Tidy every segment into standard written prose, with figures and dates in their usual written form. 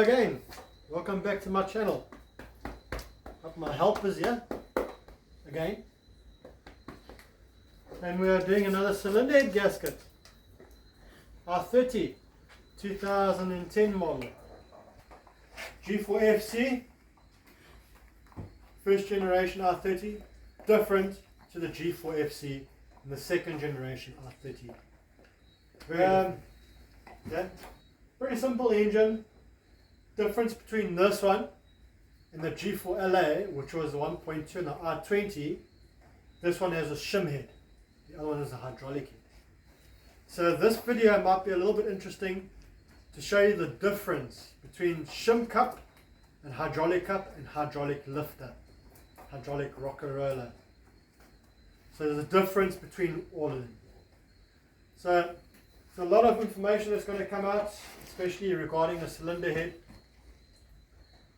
again, welcome back to my channel. Got my helpers here again, and we are doing another cylinder head gasket. I-30 2010 model, G4FC, first generation I-30, different to the G4FC and the second generation I-30. Yeah, pretty simple engine. Difference between this one and the G4LA, which was the 1.2 and the I-20, this one has a shim head, the other one is a hydraulic head. So this video might be a little bit interesting to show you the difference between shim cup and hydraulic lifter, hydraulic rocker roller. So there's a difference between all of them. So a lot of information that's going to come out, especially regarding the cylinder head.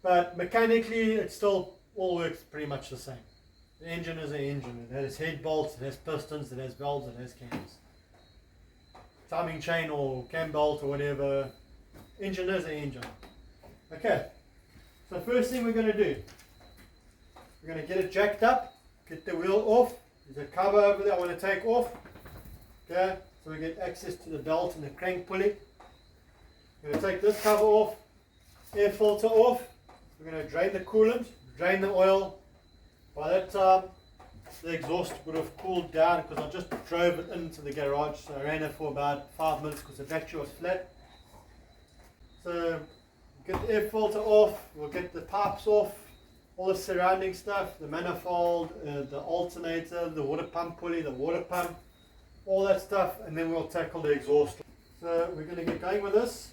But mechanically, it still all works pretty much the same. The engine is an engine. It has head bolts, it has pistons, it has valves, it has cams. Timing chain or cam bolt or whatever. Engine is an engine. Okay, so first thing we're going to do, we're going to get it jacked up, get the wheel off. There's a cover over there I want to take off. Okay, so we get access to the belt and the crank pulley. We're going to take this cover off, air filter off. We're going to drain the coolant, drain the oil. By that time, the exhaust would have cooled down because I just drove it into the garage. So I ran it for about 5 minutes because the battery was flat. So get the air filter off, we'll get the pipes off, all the surrounding stuff, the manifold, the alternator, the water pump pulley, the water pump, all that stuff, and then we'll tackle the exhaust. So we're going to get going with this.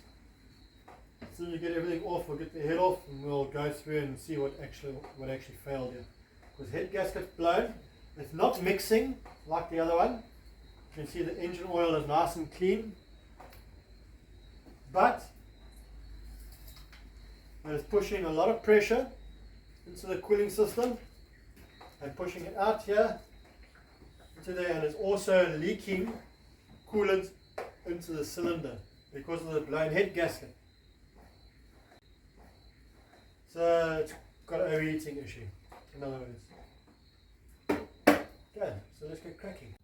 As soon as you get everything off, we'll get the head off and we'll go through and see what actually failed here. Because head gasket's blown, it's not mixing like the other one. You can see the engine oil is nice and clean, but it's pushing a lot of pressure into the cooling system and pushing it out here into there, and it's also leaking coolant into the cylinder because of the blown head gasket. So it's got an overheating issue, in other words. Okay, so let's get cracking.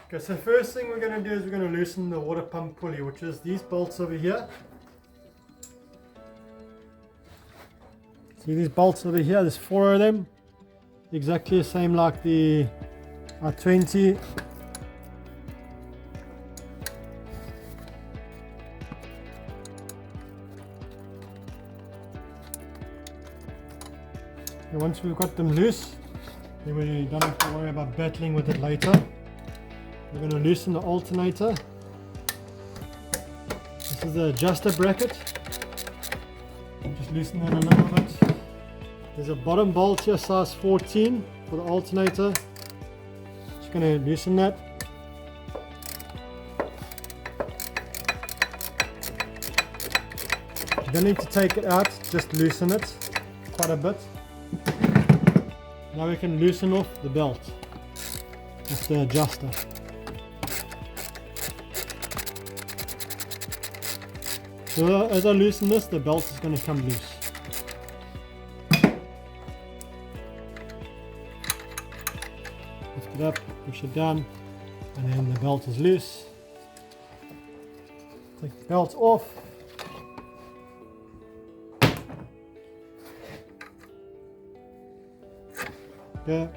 Okay, so first thing we're going to do is we're going to loosen the water pump pulley, which is these bolts over here. See these bolts over here, there's 4 of them, exactly the same like the I-20. And once we've got them loose, then we don't have to worry about battling with it later. We're going to loosen the alternator. This is the adjuster bracket. Just loosen that a little bit. There's a bottom bolt here, size 14 for the alternator. Just going to loosen that. You don't need to take it out, just loosen it quite a bit. Now we can loosen off the belt. That's the adjuster. So as I loosen this, the belt is going to come loose. Lift it up, push it down, and then the belt is loose. Take the belt off. Okay.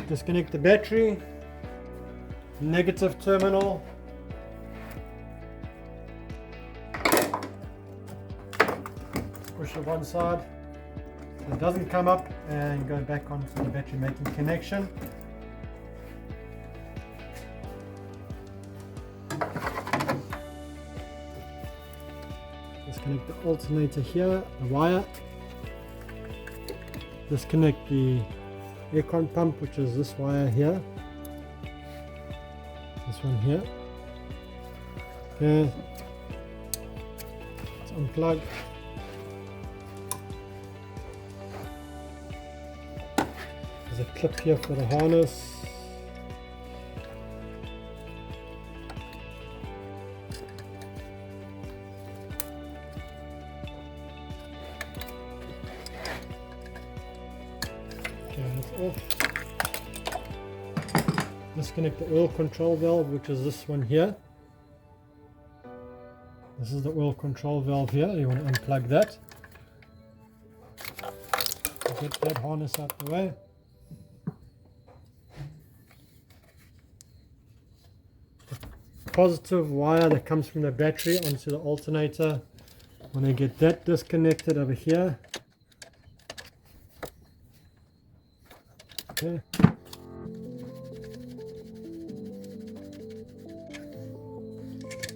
Disconnect the battery, negative terminal. Push it one side so it doesn't come up and go back onto the battery making connection. Disconnect the alternator here, the wire. Disconnect the aircon pump, which is this wire here, this one here. Okay, let's unplug. There's a clip here for the harness. off. Disconnect the oil control valve, which is this one here. This is the oil control valve here. You want to unplug that. Get that harness out the way. The positive wire that comes from the battery onto the alternator. Want to get that disconnected over here. Okay.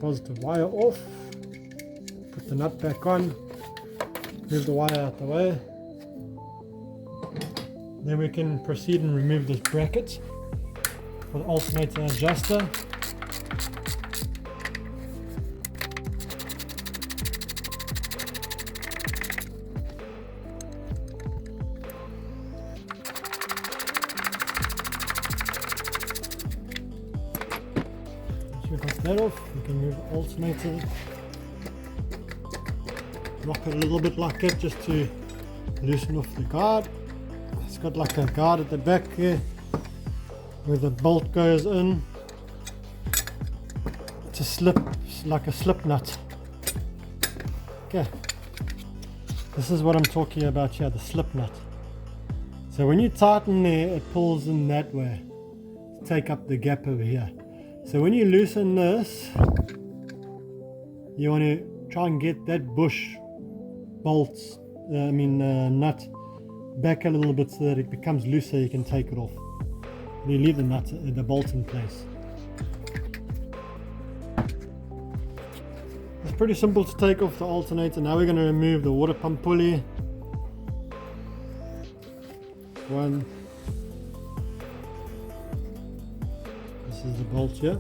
Positive wire off. Put the nut back on. Move the wire out the way. Then we can proceed and remove this bracket for the alternator adjuster. Once we got that off, we can move the alternator. Rock it a little bit like that just to loosen off the guard. It's got like a guard at the back here where the bolt goes in. It's a slip, like a slip nut. Okay, this is what I'm talking about here, the slip nut. So when you tighten there, it pulls in that way to take up the gap over here. So when you loosen this, you want to try and get that bush bolts, nut back a little bit so that it becomes looser. You can take it off. You leave the bolt in place. It's pretty simple to take off the alternator. Now we're going to remove the water pump pulley. One. This is the bolt here.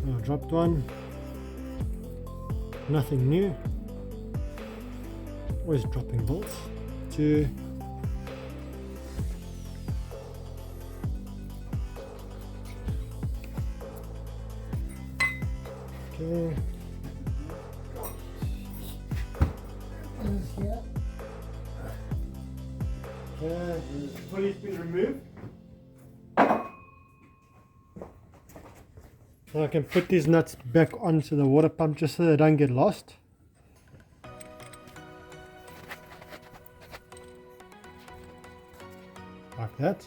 I dropped one. Nothing new. Always dropping bolts. Two. Okay. Okay, the pulley's been removed. So I can put these nuts back onto the water pump just so they don't get lost. Like that.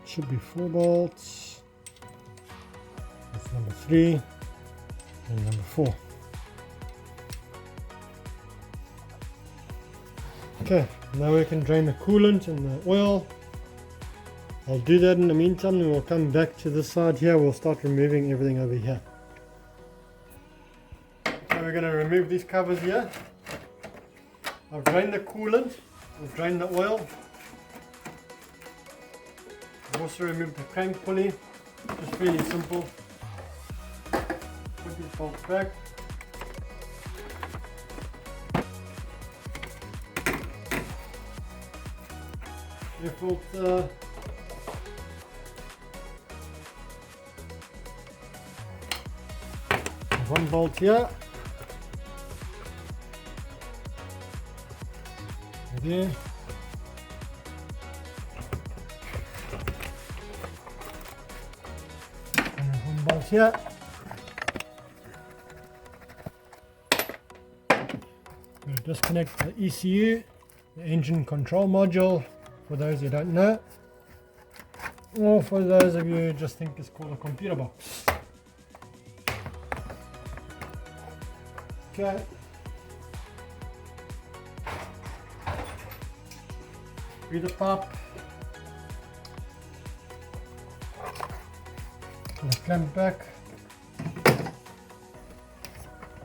Should be 4 bolts. That's number 3 and number 4. Okay, now we can drain the coolant and the oil. I'll do that in the meantime, and we'll come back to this side here. We'll start removing everything over here. So we're going to remove these covers here. I've drained the coolant, I've drained the oil. I've also removed the crank pulley, just really simple. Put these bolts back. Filter. One bolt here. There. And one bolt here. We'll disconnect the ECU, the engine control module. For those who don't know, or for those of you who just think it's called a computer box. Okay. Read the pipe. And the clamp back.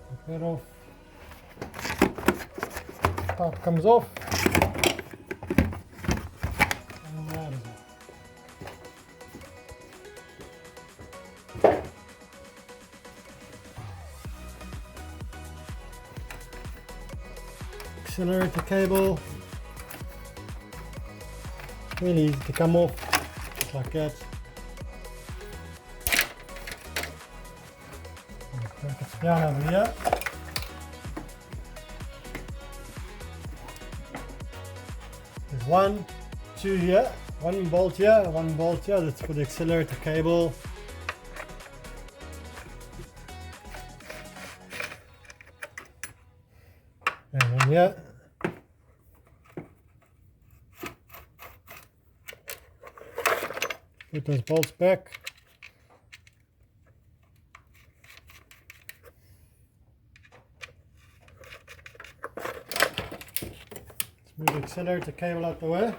Take that off. Pipe comes off. Accelerator cable, really easy to come off, just like that. Break it down over here. 1, 2 here, 1 bolt here, 1 bolt here. That's for the accelerator cable. And one here. Put those bolts back. Move the accelerator cable out the way.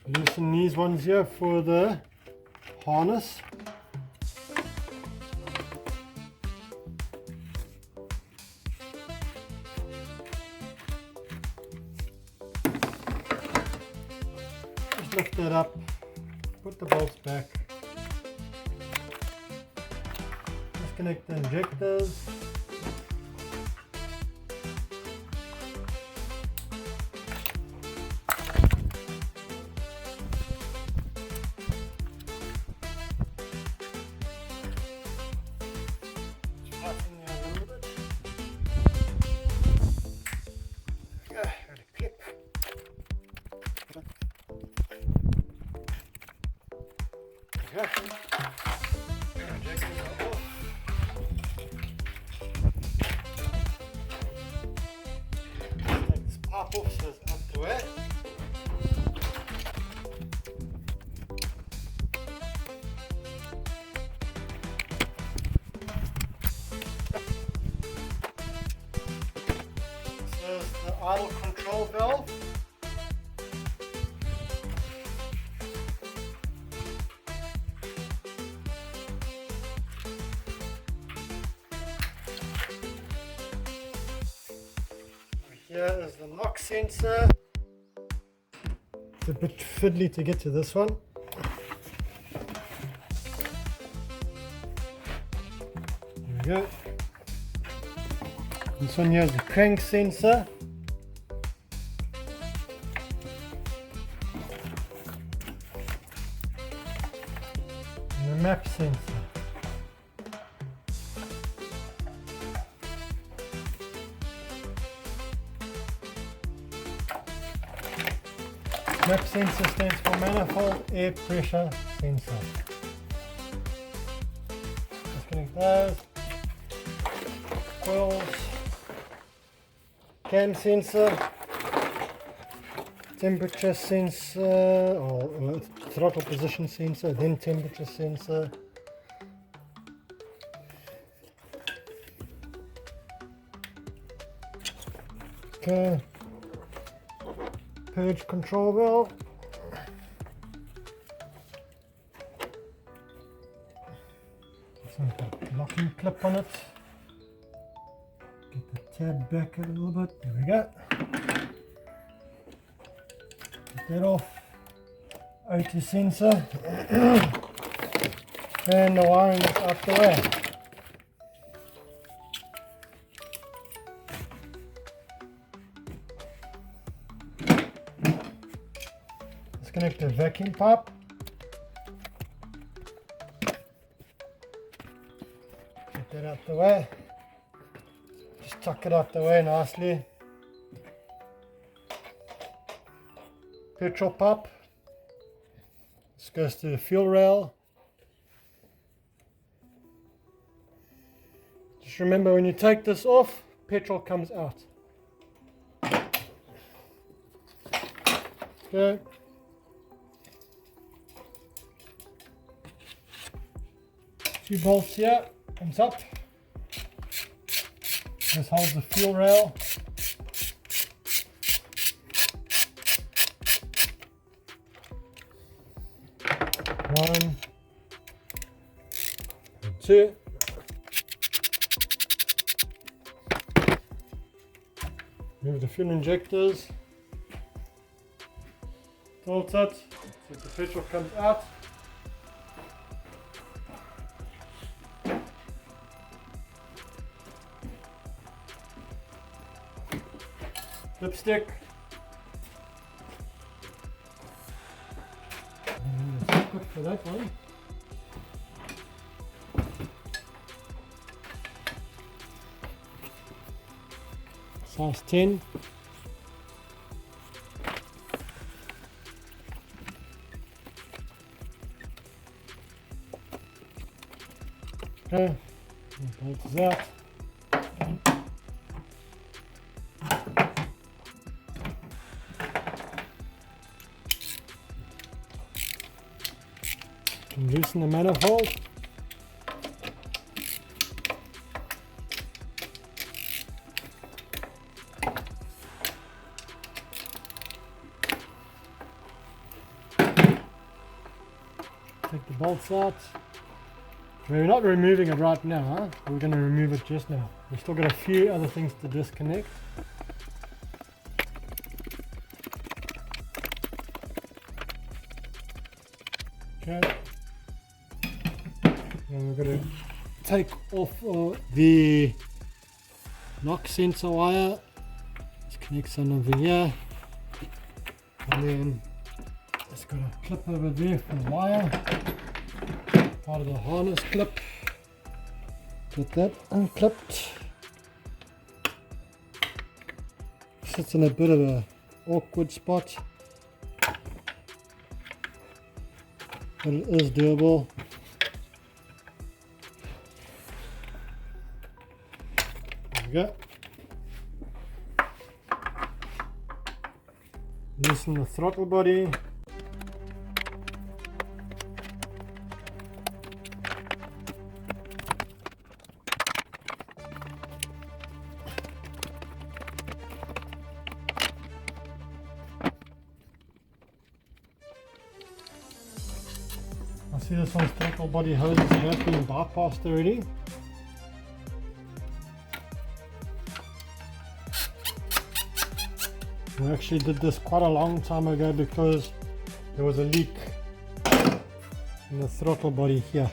Loosen these ones here for the harness. Just lift that up, put the bolts back. Disconnect the injectors. Tighten there a little bit. Yeah, got a clip. Yeah. Injectors are off. Take this pipe off so it's out the way. This is the idle control valve. Here is the knock sensor. It's a bit fiddly to get to this one. There we go. This one here is the crank sensor. And the map sensor. MAP sensor stands for manifold air pressure sensor. Disconnect those. Coils. Cam sensor. Temperature sensor, or throttle position sensor, then temperature sensor. Okay. Purge control valve. Got a locking clip on it. Get the tab back a little bit. There we go. Get that off. O2 sensor. And the wiring is out the way. Disconnect the vacuum pipe. Get that out the way. Just tuck it out the way nicely. Petrol pipe. This goes to the fuel rail. Just remember, when you take this off, petrol comes out. Okay. Two bolts here, comes up. This holds the fuel rail. One, and two. Move the fuel injectors. Tilt it so the petrol comes out. Lipstick. Good for that one. size 10. Okay, bolt is out. And loosen the manifold. Take the bolts out. We're not removing it right now, huh? We're going to remove it just now. We've still got a few other things to disconnect. Okay. And we're going to take off the knock sensor wire. Let's connect some over here. And then it's got a clip over there for the wire. Part of the harness clip. Get that unclipped. Sits in a bit of a awkward spot, but it is doable. There we go. Loosen the throttle body. I see this one's throttle body hoses have been bypassed already. We actually did this quite a long time ago because there was a leak in the throttle body here.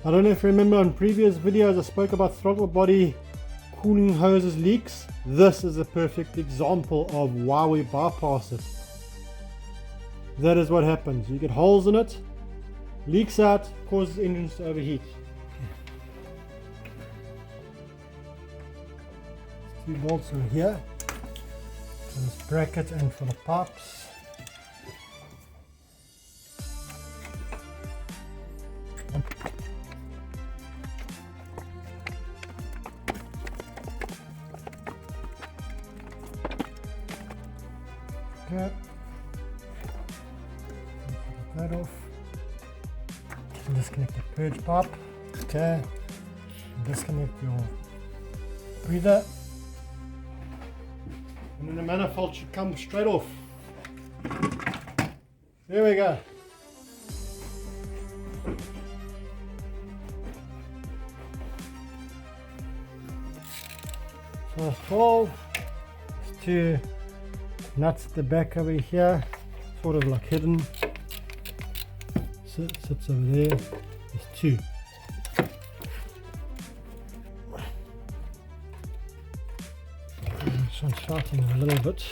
I don't know if you remember on previous videos I spoke about throttle body cooling hoses leaks. This is a perfect example of why we bypass it. That is what happens. You get holes in it, leaks out, causes engines to overheat. Two bolts over here for this bracket and for the pipes. Okay. Take that off. Disconnect the purge pipe. Okay. Disconnect your breather. And then the manifold should come straight off. There we go. So 12. There's two nuts at the back over here, sort of like hidden. Sits over there. There's two. This one's shouting a little bit.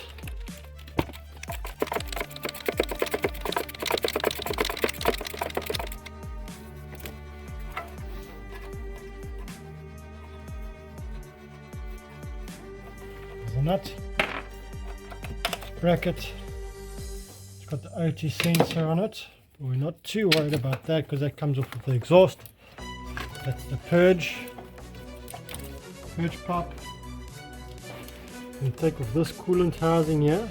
There's a nut. Bracket. It's got the O2 sensor on it. We're not too worried about that because that comes off with the exhaust. That's the purge pipe. And take off this coolant housing here.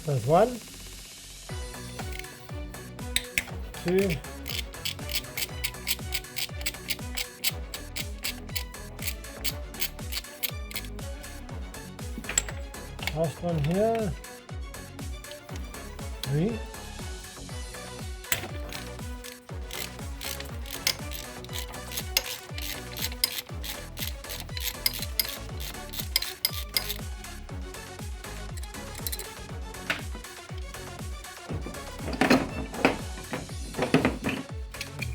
There's one, two, last one here, three,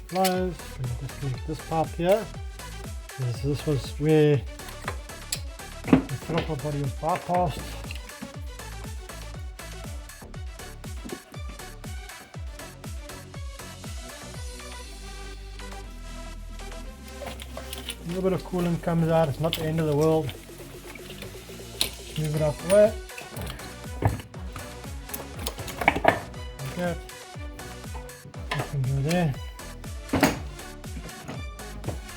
pliers. Gonna disconnect this pipe here. This was where the throttle body was bypassed. little bit of coolant comes out, it's not the end of the world. Move it out the way. Like that. You can go there.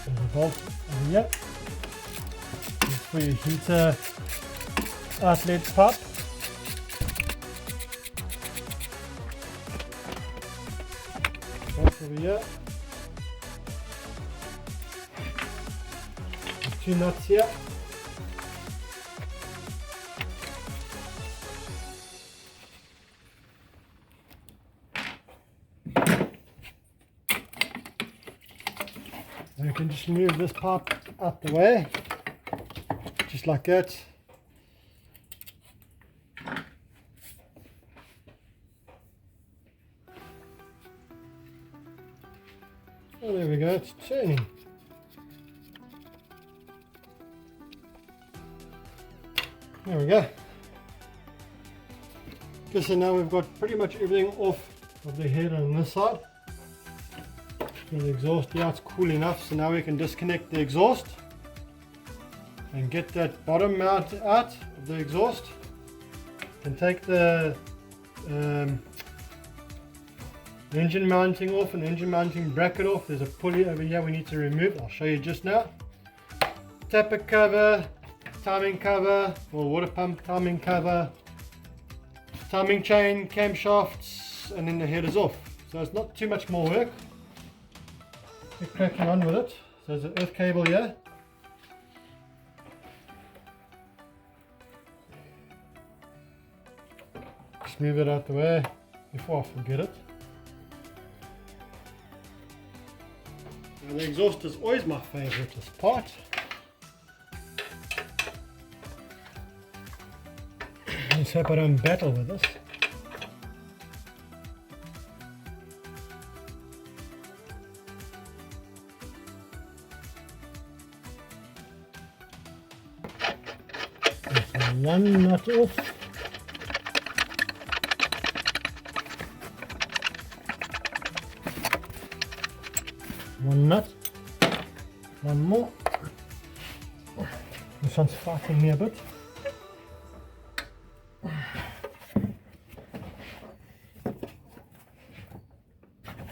There's a bolt over here. This for your heater outlet pipe. Bolt over here. 2 nuts here. And you can just move this pipe out the way, just like that. Oh, there we go, it's turning. There we go. Okay, so now we've got pretty much everything off of the head on this side. The exhaust, yeah, it's cool enough, so now we can disconnect the exhaust and get that bottom mount out of the exhaust. And take the engine mounting off and engine mounting bracket off. There's a pulley over here we need to remove. I'll show you just now. Tapper cover, timing cover, or water pump timing cover, timing chain, camshafts, and then the head is off. So it's not too much more work. Get cracking on with it. So there's an earth cable here. Just move it out the way before I forget it. Now the exhaust is always my favourite part. Let's hope I don't battle with this. One nut off. One nut. One more. This one's fighting me a bit.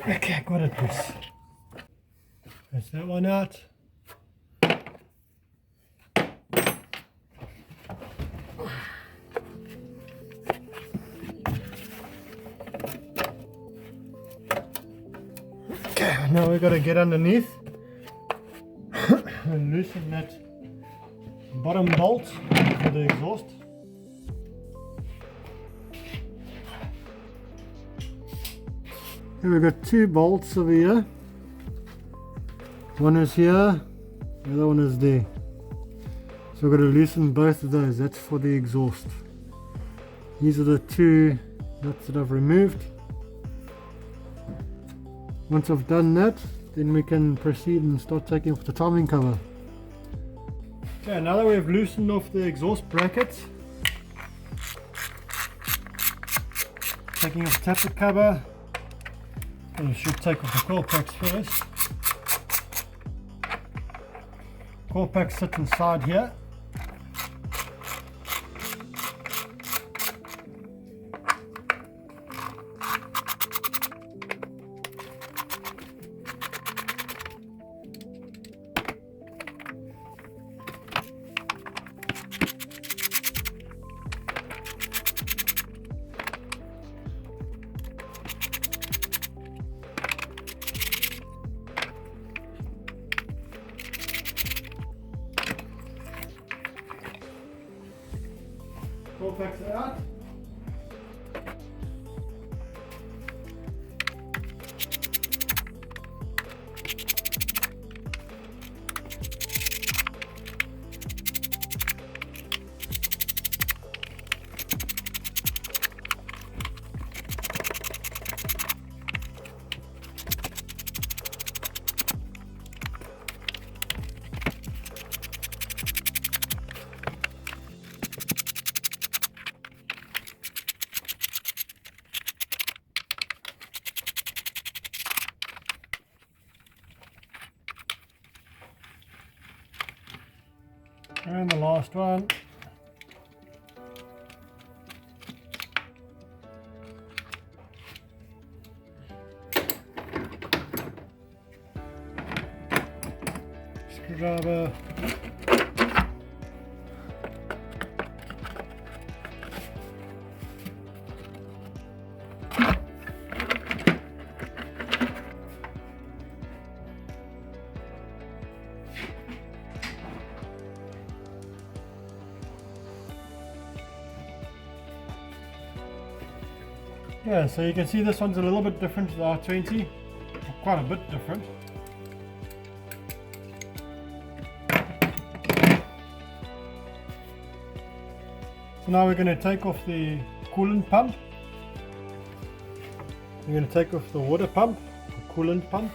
Okay, got it, this. That's that one out. Okay, now we've got to get underneath and loosen that bottom bolt for the exhaust. Here we've got 2 bolts over here. One is here, the other one is there. So we've got to loosen both of those. That's for the exhaust. These are the 2 nuts that I've removed. Once I've done that, then we can proceed and start taking off the timing cover. Okay, now that we've loosened off the exhaust bracket, taking off the tappet cover, and we should take off the coil packs first. Coil packs sit inside here. Coil packs are out. And the last one. Screwdriver. Yeah, so you can see this one's a little bit different to the R20, quite a bit different. So now we're going to take off the coolant pump. We're going to take off the water pump, the coolant pump.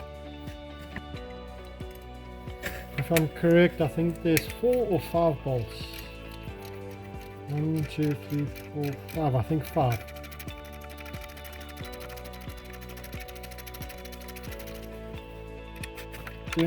If I'm correct, I think there's 4 or 5 bolts. 1, 2, 3, 4, 5. I think 5. Yeah.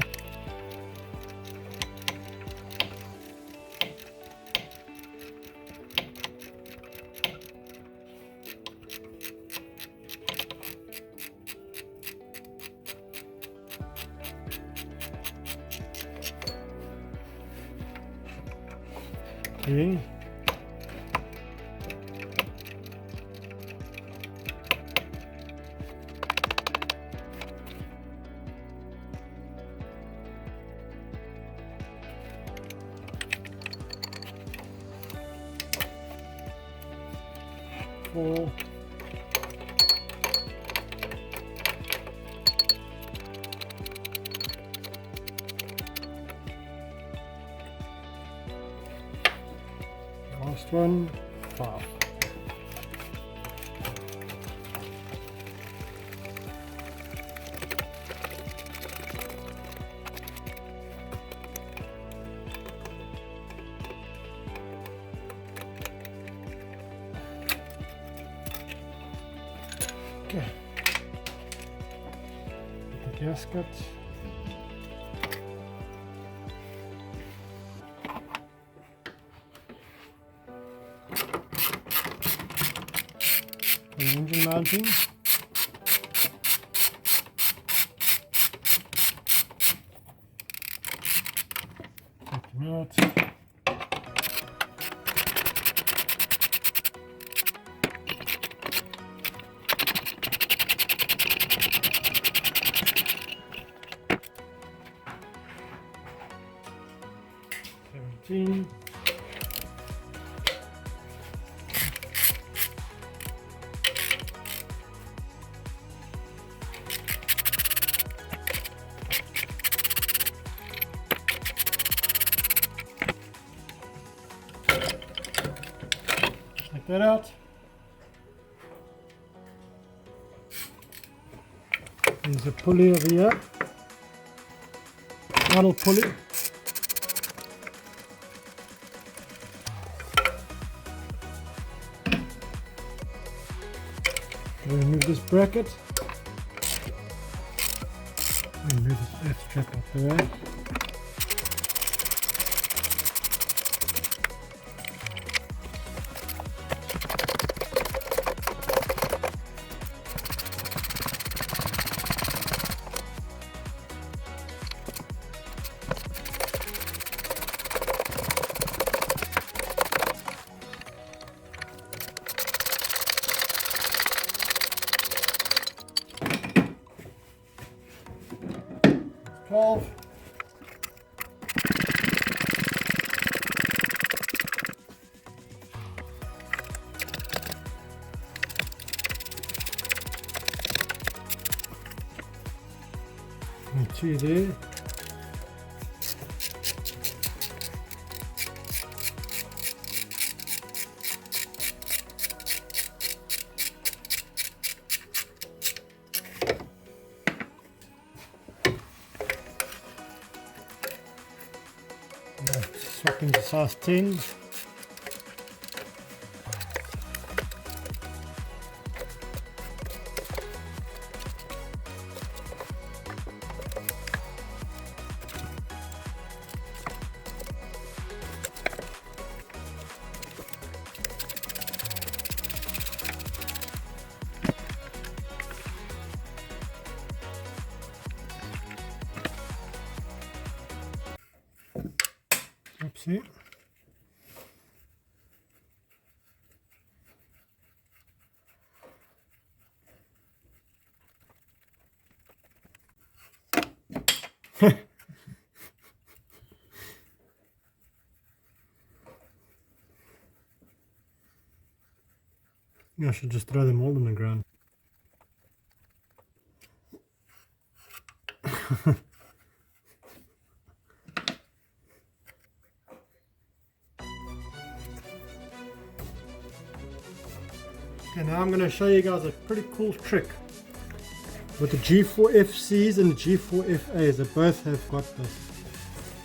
Okay. Four. Last one, 5. Okay. The gasket. The engine mounting. Take them out. Take that out. There's a pulley over here. Model pulley. Remove this bracket. Remove this earth strap out the way. And 2 there. Swapping to size 10. See? I should just throw them all on the ground. Okay, now I'm going to show you guys a pretty cool trick with the G4FCs and the G4FAs. They both have got this.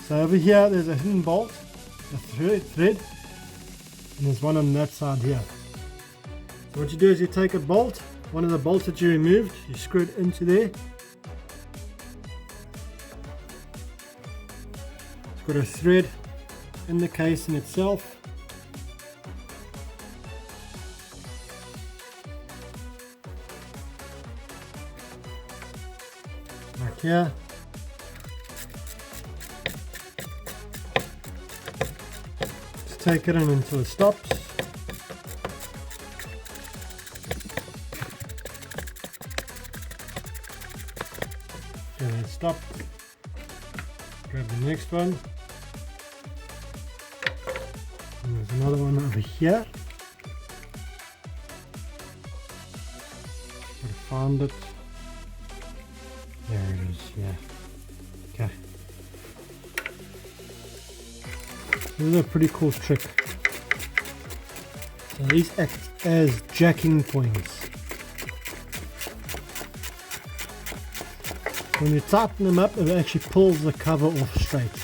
So over here there's a hidden bolt, a thread, and there's one on that side here. So what you do is you take a bolt, one of the bolts that you removed, you screw it into there. It's got a thread in the casing itself. Like here. Just take it in until it stops. Okay, then stop. Grab the next one. And there's another one over here. I found it. There it is, yeah. Okay. This is a pretty cool trick. So these act as jacking points. When you tighten them up, it actually pulls the cover off straight.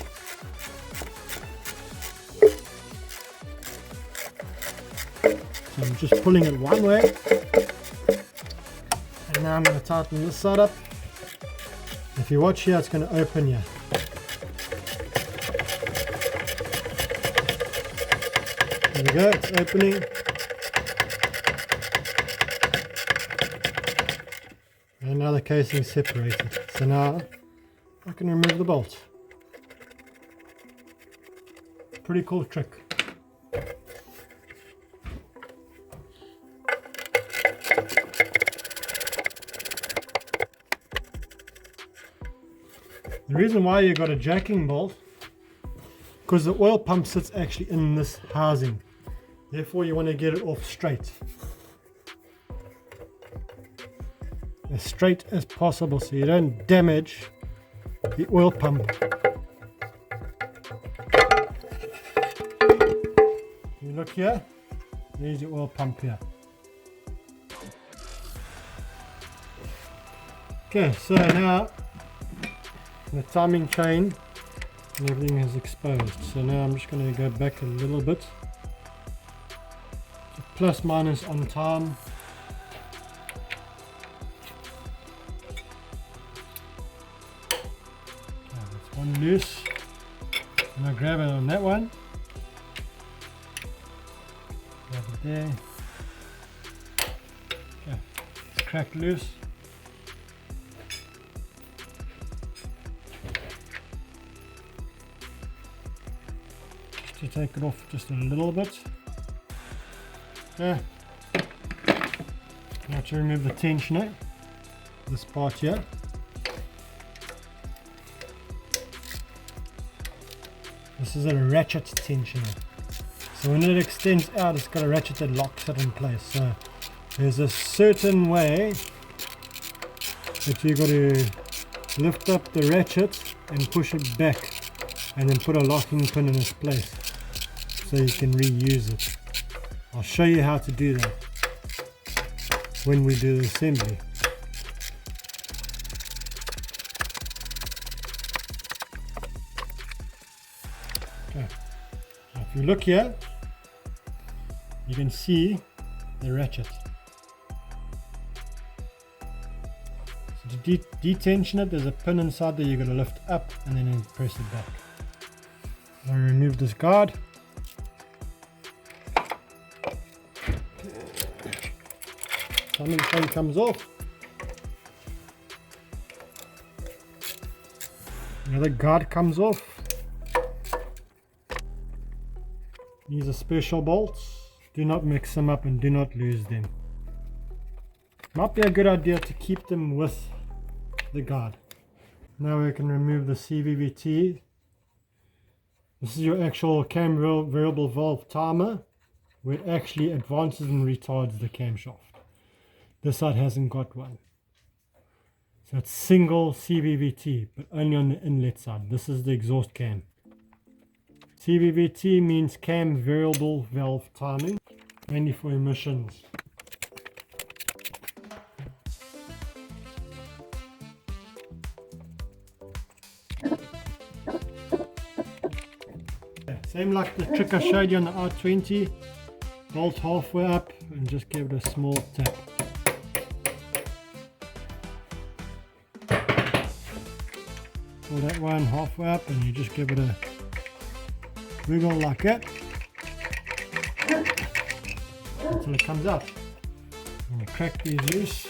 So I'm just pulling it one way. And now I'm going to tighten this side up. If you watch here, it's going to open here. There we go, it's opening. And now the casing is separated. So now I can remove the bolt. Pretty cool trick. The reason why you got a jacking bolt, because the oil pump sits actually in this housing. Therefore you want to get it off straight. As straight as possible so you don't damage the oil pump. You look here, there's your oil pump here. Okay, so now the timing chain and everything is exposed. So now I'm just going to go back a little bit. So plus minus on time. That's one loose. And I grab it on that one. Grab it there. Okay, it's cracked loose. To take it off just a little bit. Okay. Now to remove the tensioner, this part here. This is a ratchet tensioner. So when it extends out, it's got a ratchet that locks it in place. So there's a certain way that you've got to lift up the ratchet and push it back and then put a locking pin in its place so you can reuse it. I'll show you how to do that when we do the assembly. Okay, so if you look here, you can see the ratchet. So to detension it, there's a pin inside that you're going to lift up and then press it back. I'll remove this guard. Timing chain comes off. The other guard comes off. These are special bolts. Do not mix them up and do not lose them. Might be a good idea to keep them with the guard. Now we can remove the CVVT. This is your actual cam variable valve timer, where it actually advances and retards the camshaft. This side hasn't got one. So it's single CVVT, but only on the inlet side. This is the exhaust cam. CVVT means cam variable valve timing, mainly for emissions. Same like the trick I showed you on the I-30, bolt halfway up and just give it a small tap. Pull that one halfway up and you just give it a wiggle like that until it comes out. I'm going to crack these loose.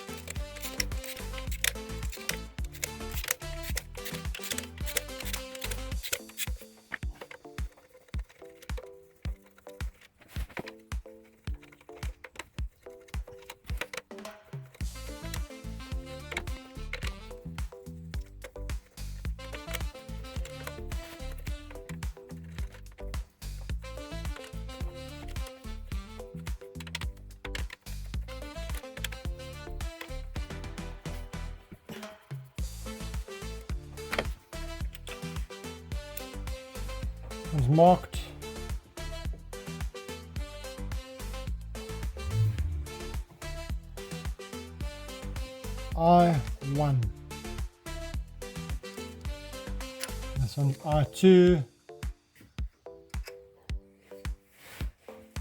It's marked I1. This one's I2.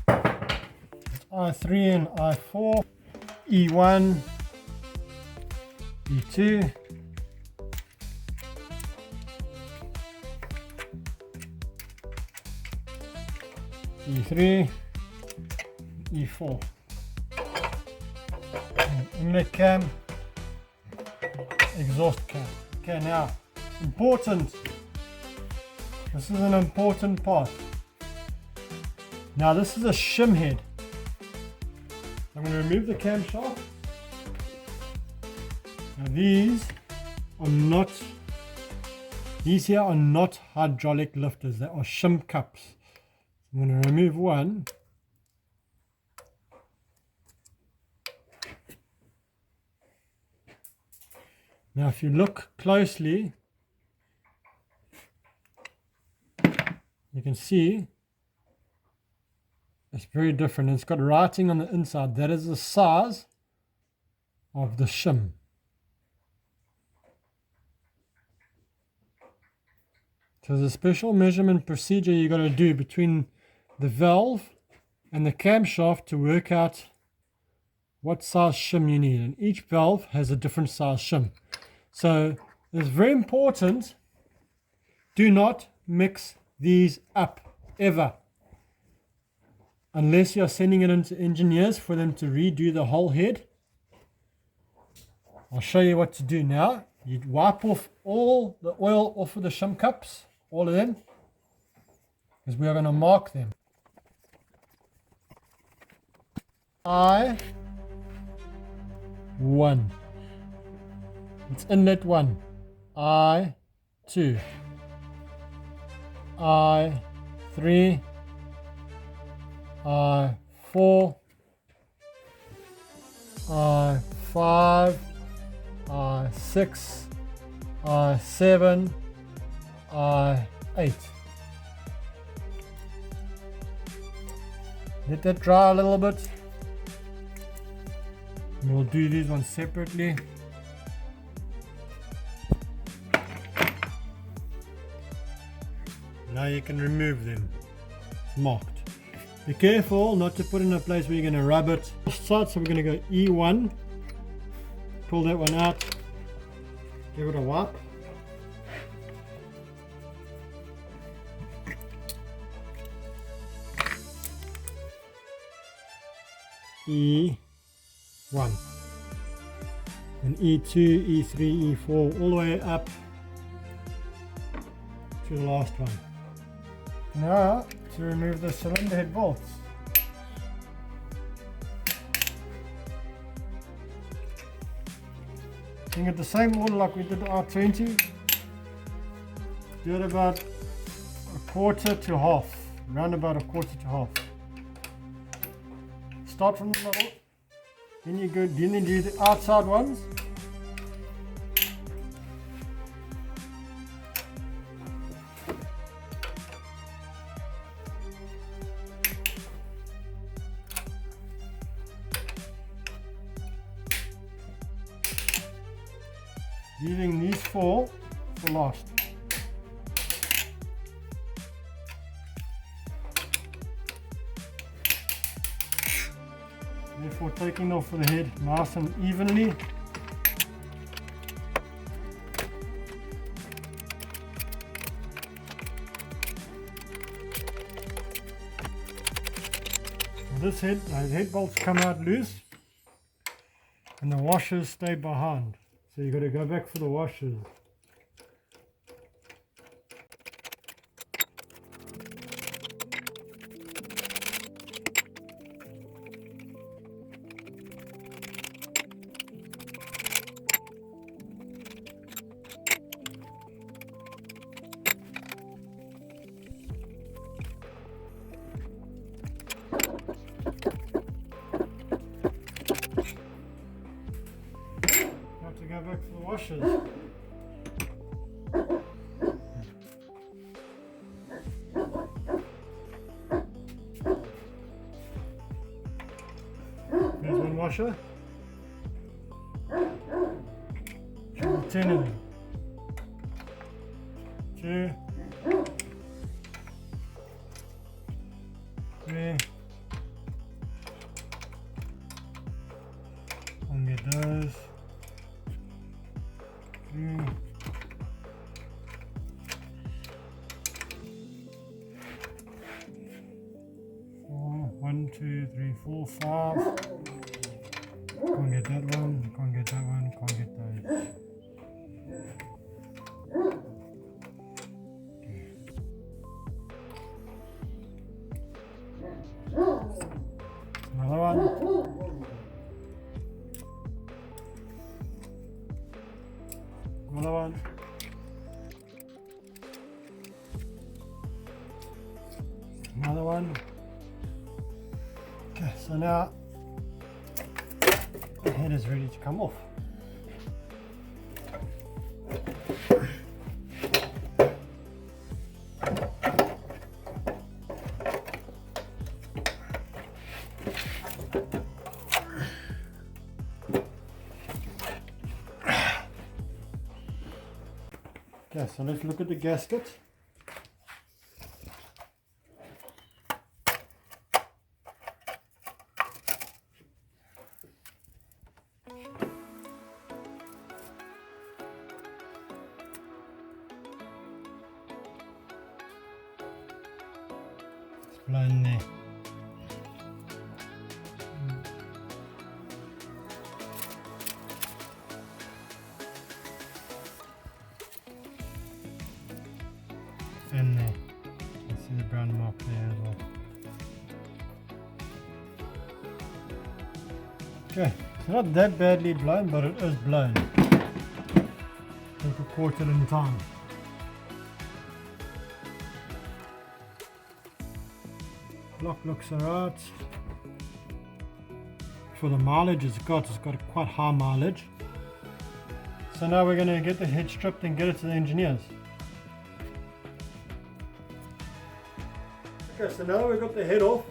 It's I3 and I4. E1, E2. E3, E4, inlet cam, exhaust cam. Okay, now, important, this is an important part. Now this is a shim head. I'm going to remove the camshaft. Now these here are not hydraulic lifters, they are shim cups. I'm going to remove one. Now if you look closely, you can see it's very different. It's got writing on the inside. That is the size of the shim. So there's a special measurement procedure you got to do between the valve and the camshaft to work out what size shim you need, and each valve has a different size shim. So it's very important, do not mix these up ever, unless you're sending it into engineers for them to redo the whole head. I'll show you what to do now. You wipe off all the oil off of the shim cups, all of them, because we are going to mark them. I1. It's inlet 1. I2. I3. I4. I5. I6. I7. I8. Let that dry a little bit. We'll do these ones separately. Now you can remove them. It's marked. Be careful not to put it in a place where you're going to rub it. So we're going to go E1. Pull that one out. Give it a wipe. E1 and E2, E3, E4, all the way up to the last one. Now to remove the cylinder head bolts. You get the same order like we did the I-20. Do it about a quarter to half, around about a quarter to half. Start from the middle, then you do the outside ones. Leaving these four for last. Therefore taking off the head nice and evenly. This head bolts come out loose and the washers stay behind. So you've got to go back for the washers. Go back for the washers. There's one washer. 10 of them. 2, 3. I'll get those. 1, 2, 3, 4, 5. Can't get that one, can't get that one, can't get those. Another one. Another one. Another one. Okay, so now the head is ready to come off. Okay, so let's look at the gasket. It's blown there. And there, you can see the brown mark there as well. Okay, it's not that badly blown, but it is blown. Take a quarter in time. Block looks alright. For the mileage it's got quite high mileage. So now we're going to get the head stripped and get it to the engineers. Okay, so now we've got the head off.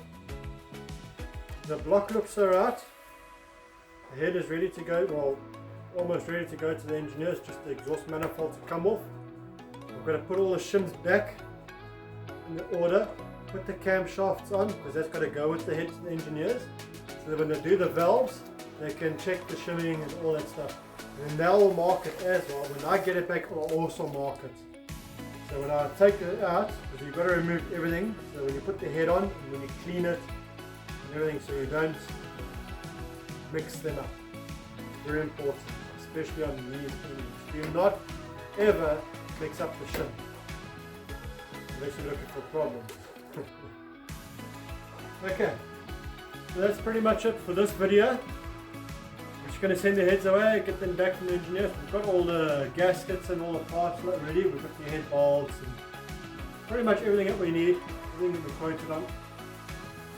The block looks alright. The head is ready to go, well, almost ready to go to the engineers, just the exhaust manifold to come off. We're going to put all the shims back in the order, put the camshafts on, because that's got to go with the head to the engineers. So that when they do the valves, they can check the shimming and all that stuff. And then they'll mark it as well. When I get it back, I'll also mark it. So when I take it out, because you've got to remove everything, so when you put the head on, and when you clean it, and everything, so you don't mix them up. Very important, especially on these engines. Do not ever mix up the shim. unless you're looking for problems. Okay, so that's pretty much it for this video. I'm just going to send the heads away, get them back from the engineers. We've got all the gaskets and all the parts ready. We've got the head bolts and pretty much everything that we need, everything that we quoted on.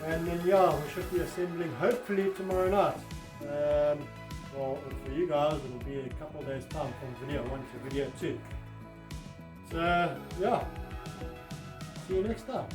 And then yeah, we should be assembling hopefully tomorrow night. Well, for you guys it'll be a couple of days time from video 1 to video 2. So yeah, see you next time.